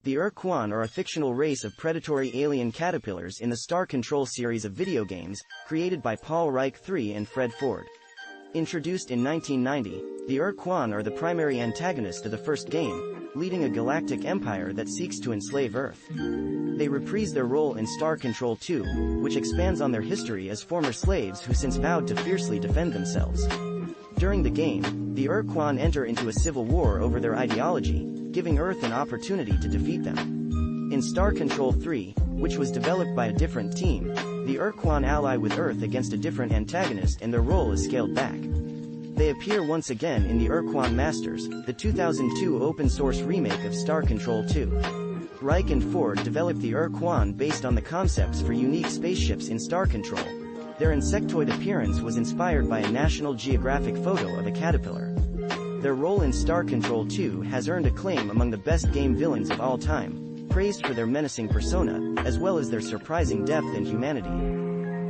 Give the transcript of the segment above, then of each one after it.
The Ur-Quan are a fictional race of predatory alien caterpillars in the Star Control series of video games, created by Paul Reich III and Fred Ford. Introduced in 1990, the Ur-Quan are the primary antagonist of the first game, leading a galactic empire that seeks to enslave Earth. They reprise their role in Star Control 2, which expands on their history as former slaves who since vowed to fiercely defend themselves. During the game, the Ur-Quan enter into a civil war over their ideology, giving Earth an opportunity to defeat them. In Star Control 3, which was developed by a different team, the Ur-Quan ally with Earth against a different antagonist and their role is scaled back. They appear once again in the Ur-Quan Masters, the 2002 open-source remake of Star Control 2. Reich and Ford developed the Ur-Quan based on the concepts for unique spaceships in Star Control. Their insectoid appearance was inspired by a National Geographic photo of a caterpillar. Their role in Star Control 2 has earned acclaim among the best game villains of all time, praised for their menacing persona, as well as their surprising depth and humanity.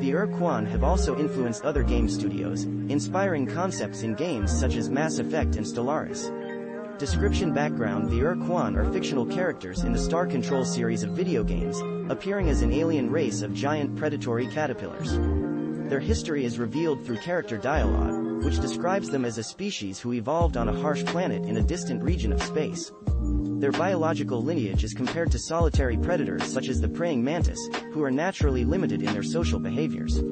The Ur-Quan have also influenced other game studios, inspiring concepts in games such as Mass Effect and Stellaris. Description background: the Ur-Quan are fictional characters in the Star Control series of video games, appearing as an alien race of giant predatory caterpillars. Their history is revealed through character dialogue, which describes them as a species who evolved on a harsh planet in a distant region of space. Their biological lineage is compared to solitary predators such as the praying mantis, who are naturally limited in their social behaviors.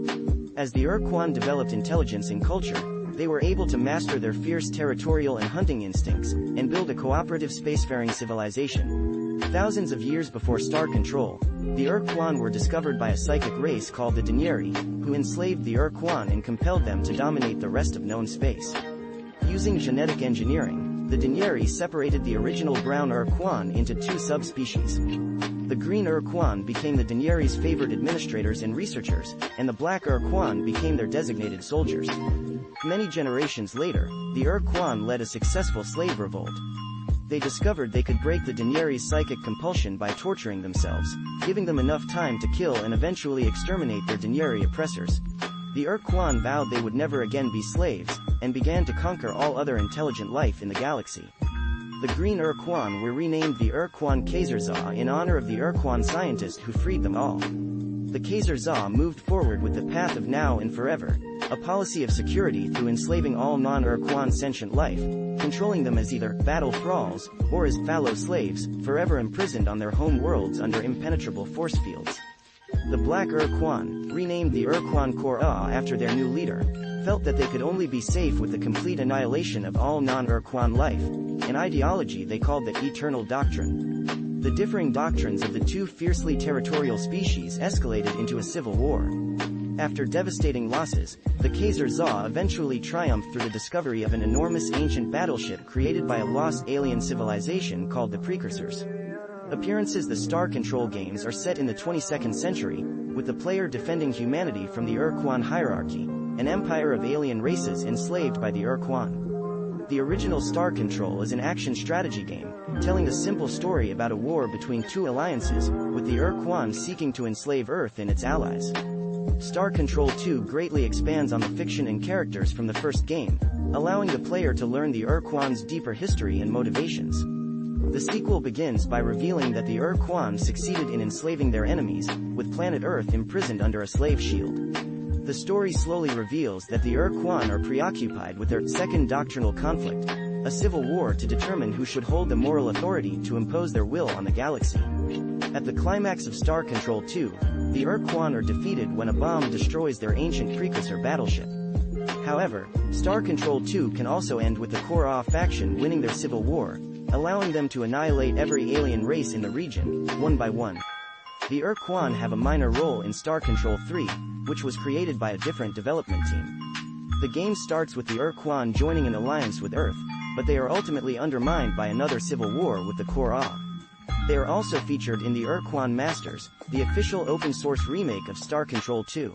As the Ur-Quan developed intelligence and culture, they were able to master their fierce territorial and hunting instincts, and build a cooperative spacefaring civilization. Thousands of years before Star Control, the Ur-Quan were discovered by a psychic race called the Denieri, who enslaved the Ur-Quan and compelled them to dominate the rest of known space. Using genetic engineering, the Denieri separated the original brown Ur-Quan into two subspecies. The green Ur-Quan became the Denieri's favored administrators and researchers, and the black Ur-Quan became their designated soldiers. Many generations later, the Ur-Quan led a successful slave revolt. They discovered they could break the Denieri's psychic compulsion by torturing themselves, giving them enough time to kill and eventually exterminate their Denieri oppressors. The Ur-Quan vowed they would never again be slaves, and began to conquer all other intelligent life in the galaxy. The green Ur-Quan were renamed the Ur-Quan Kaiser-Za in honor of the Ur-Quan scientist who freed them all. The Kaiser-Za moved forward with the path of now and forever, a policy of security through enslaving all non-Ur-Quan sentient life, controlling them as either battle thralls, or as fallow slaves, forever imprisoned on their home worlds under impenetrable force fields. The Black Ur-Quan, renamed the Ur-Quan Kor-Ah after their new leader, felt that they could only be safe with the complete annihilation of all non-Ur-Quan life, an ideology they called the Eternal Doctrine. The differing doctrines of the two fiercely territorial species escalated into a civil war. After devastating losses, the Kaiser-Za eventually triumphed through the discovery of an enormous ancient battleship created by a lost alien civilization called the Precursors. Appearances: the Star Control games are set in the 22nd century, with the player defending humanity from the Ur-Quan hierarchy, an empire of alien races enslaved by the Ur-Quan. The original Star Control is an action strategy game, telling a simple story about a war between two alliances, with the Ur-Quan seeking to enslave Earth and its allies. Star Control 2 greatly expands on the fiction and characters from the first game, allowing the player to learn the Ur-Quan's deeper history and motivations. The sequel begins by revealing that the Ur-Quan succeeded in enslaving their enemies, with planet Earth imprisoned under a slave shield. The story slowly reveals that the Ur-Quan are preoccupied with their second doctrinal conflict, a civil war to determine who should hold the moral authority to impose their will on the galaxy. At the climax of Star Control 2, the Ur-Quan are defeated when a bomb destroys their ancient precursor battleship. However, Star Control 2 can also end with the Kor-Ah faction winning their civil war, allowing them to annihilate every alien race in the region, one by one. The Ur-Quan have a minor role in Star Control 3, which was created by a different development team. The game starts with the Ur-Quan joining an alliance with Earth, but they are ultimately undermined by another civil war with the Kor-Ah. They are also featured in the Ur-Quan Masters, the official open-source remake of Star Control 2.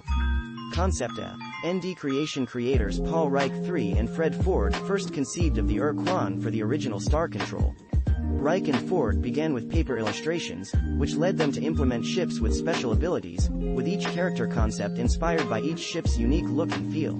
Concept: ND Creation creators Paul Reich III and Fred Ford first conceived of the Ur-Quan for the original Star Control. Reich and Ford began with paper illustrations, which led them to implement ships with special abilities, with each character concept inspired by each ship's unique look and feel.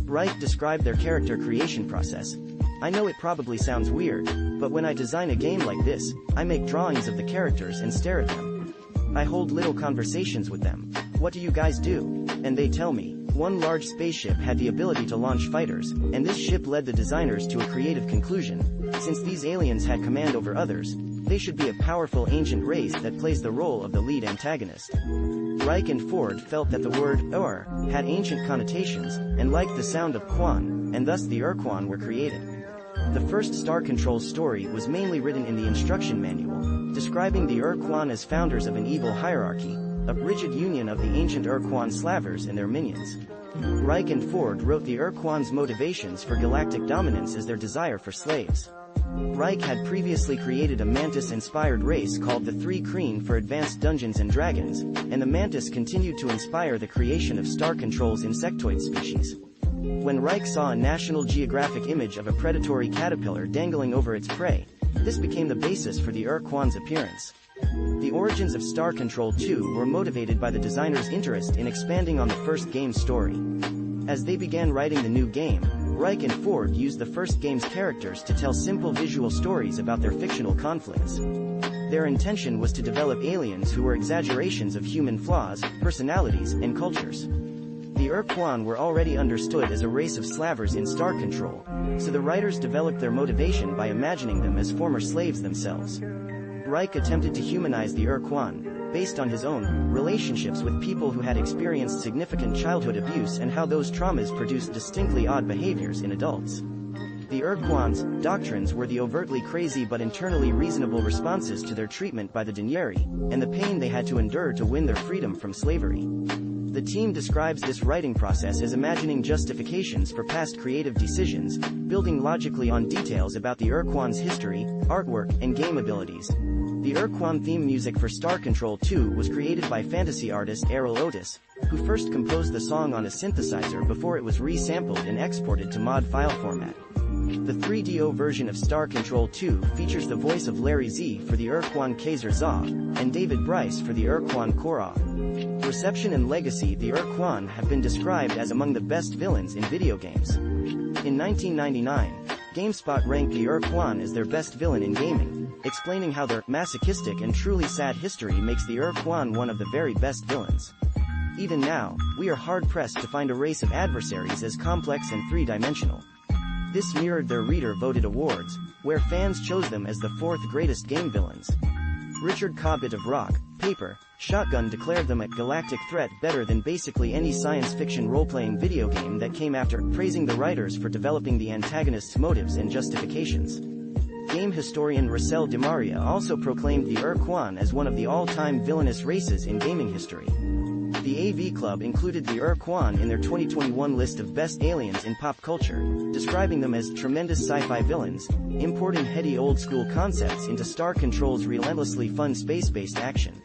Reich described their character creation process. I know it probably sounds weird, but when I design a game like this, I make drawings of the characters and stare at them. I hold little conversations with them. What do you guys do? And they tell me. One large spaceship had the ability to launch fighters, and this ship led the designers to a creative conclusion. Since these aliens had command over others, they should be a powerful ancient race that plays the role of the lead antagonist. Reich and Ford felt that the word Ur had ancient connotations, and liked the sound of Quan, and thus the Ur-Quan were created. The first Star Control story was mainly written in the instruction manual, describing the Ur-Quan as founders of an evil hierarchy, a rigid union of the ancient Ur-Quan slavers and their minions. Reich and Ford wrote the Ur-Quan's motivations for galactic dominance as their desire for slaves. Reich had previously created a Mantis-inspired race called the Three Kreen for advanced Dungeons and Dragons, and the Mantis continued to inspire the creation of Star Control's insectoid species. When Reich saw a National Geographic image of a predatory caterpillar dangling over its prey, this became the basis for the Ur-Quan's appearance. The origins of Star Control 2 were motivated by the designer's interest in expanding on the first game's story. As they began writing the new game, Reich and Ford used the first game's characters to tell simple visual stories about their fictional conflicts. Their intention was to develop aliens who were exaggerations of human flaws, personalities, and cultures. The Ur-Quan were already understood as a race of slavers in Star Control, so the writers developed their motivation by imagining them as former slaves themselves. Reich attempted to humanize the Ur-Quan, based on his own relationships with people who had experienced significant childhood abuse and how those traumas produced distinctly odd behaviors in adults. The Ur-Quan's doctrines were the overtly crazy but internally reasonable responses to their treatment by the Denieri, and the pain they had to endure to win their freedom from slavery. The team describes this writing process as imagining justifications for past creative decisions, building logically on details about the Ur-Quan's history, artwork, and game abilities. The Ur-Quan theme music for Star Control 2 was created by fantasy artist Errol Otis, who first composed the song on a synthesizer before it was re-sampled and exported to mod file format. The 3DO version of Star Control 2 features the voice of Larry Z for the Ur-Quan Kaiser Za, and David Bryce for the Ur-Quan Korra. Reception and legacy. The Ur-Quan have been described as among the best villains in video games. In 1999, GameSpot ranked the Ur-Quan as their best villain in gaming, explaining how their masochistic and truly sad history makes the Ur-Quan one of the very best villains. Even now, we are hard-pressed to find a race of adversaries as complex and three-dimensional. This mirrored their reader-voted awards, where fans chose them as the fourth greatest game villains. Richard Cobbett of Rock, Paper, Shotgun declared them a galactic threat better than basically any science fiction role-playing video game that came after, praising the writers for developing the antagonist's motives and justifications. Game historian Russell DeMaria also proclaimed the Ur-Quan as one of the all-time villainous races in gaming history. The AV Club included the Ur-Quan in their 2021 list of best aliens in pop culture, describing them as tremendous sci-fi villains, importing heady old-school concepts into Star Control's relentlessly fun space-based action.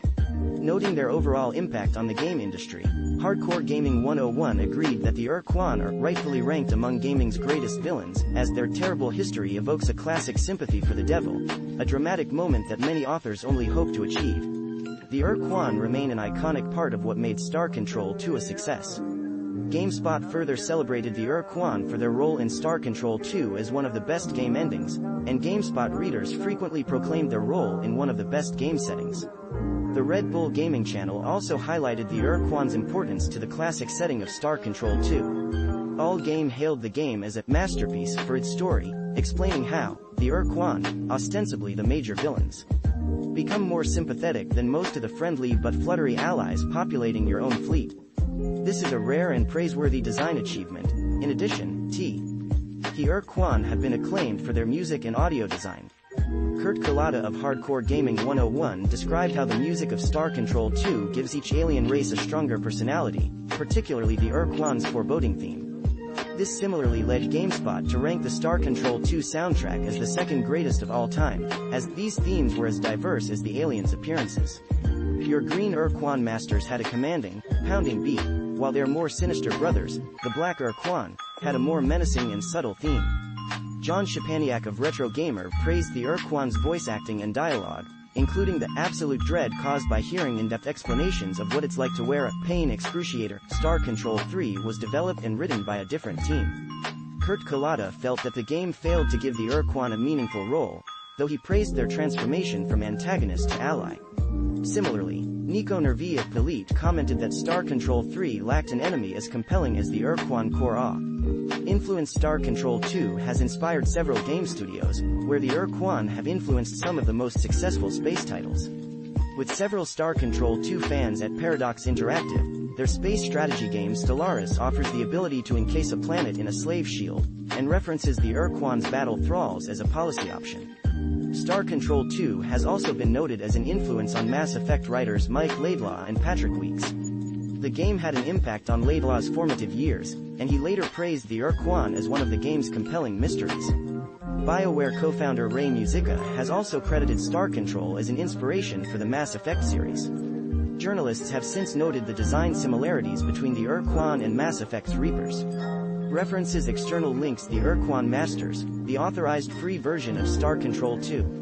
Noting their overall impact on the game industry, Hardcore Gaming 101 agreed that the Ur-Quan are rightfully ranked among gaming's greatest villains, as their terrible history evokes a classic sympathy for the devil, a dramatic moment that many authors only hope to achieve. The Ur-Quan remain an iconic part of what made Star Control 2 a success. GameSpot further celebrated the Ur-Quan for their role in Star Control 2 as one of the best game endings, and GameSpot readers frequently proclaimed their role in one of the best game settings. The Red Bull Gaming Channel also highlighted the Ur-Quan's importance to the classic setting of Star Control 2. All Game hailed the game as a masterpiece for its story, explaining how the Ur-Quan, ostensibly the major villains, become more sympathetic than most of the friendly but fluttery allies populating your own fleet. This is a rare and praiseworthy design achievement. In addition, the Ur-Quan have been acclaimed for their music and audio design. Kurt Kalata of Hardcore Gaming 101 described how the music of Star Control 2 gives each alien race a stronger personality, particularly the Ur-Quan's foreboding theme. This similarly led GameSpot to rank the Star Control 2 soundtrack as the second greatest of all time, as these themes were as diverse as the aliens' appearances. Your green Ur-Quan masters had a commanding, pounding beat, while their more sinister brothers, the black Ur-Quan, had a more menacing and subtle theme. John Szczepaniak of Retro Gamer praised the Ur-Quan's voice acting and dialogue, including the absolute dread caused by hearing in-depth explanations of what it's like to wear a pain excruciator. Star Control 3 was developed and written by a different team. Kurt Kalata felt that the game failed to give the Ur-Quan a meaningful role, though he praised their transformation from antagonist to ally. Similarly, Nico Nervia Pilit commented that Star Control 3 lacked an enemy as compelling as the Ur-Quan Core. Influenced Star Control 2 has inspired several game studios, where the Ur-Quan have influenced some of the most successful space titles. With several Star Control 2 fans at Paradox Interactive, their space strategy game Stellaris offers the ability to encase a planet in a slave shield, and references the Ur-Quan's battle thralls as a policy option. Star Control 2 has also been noted as an influence on Mass Effect writers Mike Laidlaw and Patrick Weeks. The game had an impact on Laidlaw's formative years, and he later praised the Ur-Quan as one of the game's compelling mysteries. BioWare co-founder Ray Musica has also credited Star Control as an inspiration for the Mass Effect series. Journalists have since noted the design similarities between the Ur-Quan and Mass Effect's Reapers. References external links: the Ur-Quan Masters, the authorized free version of Star Control 2.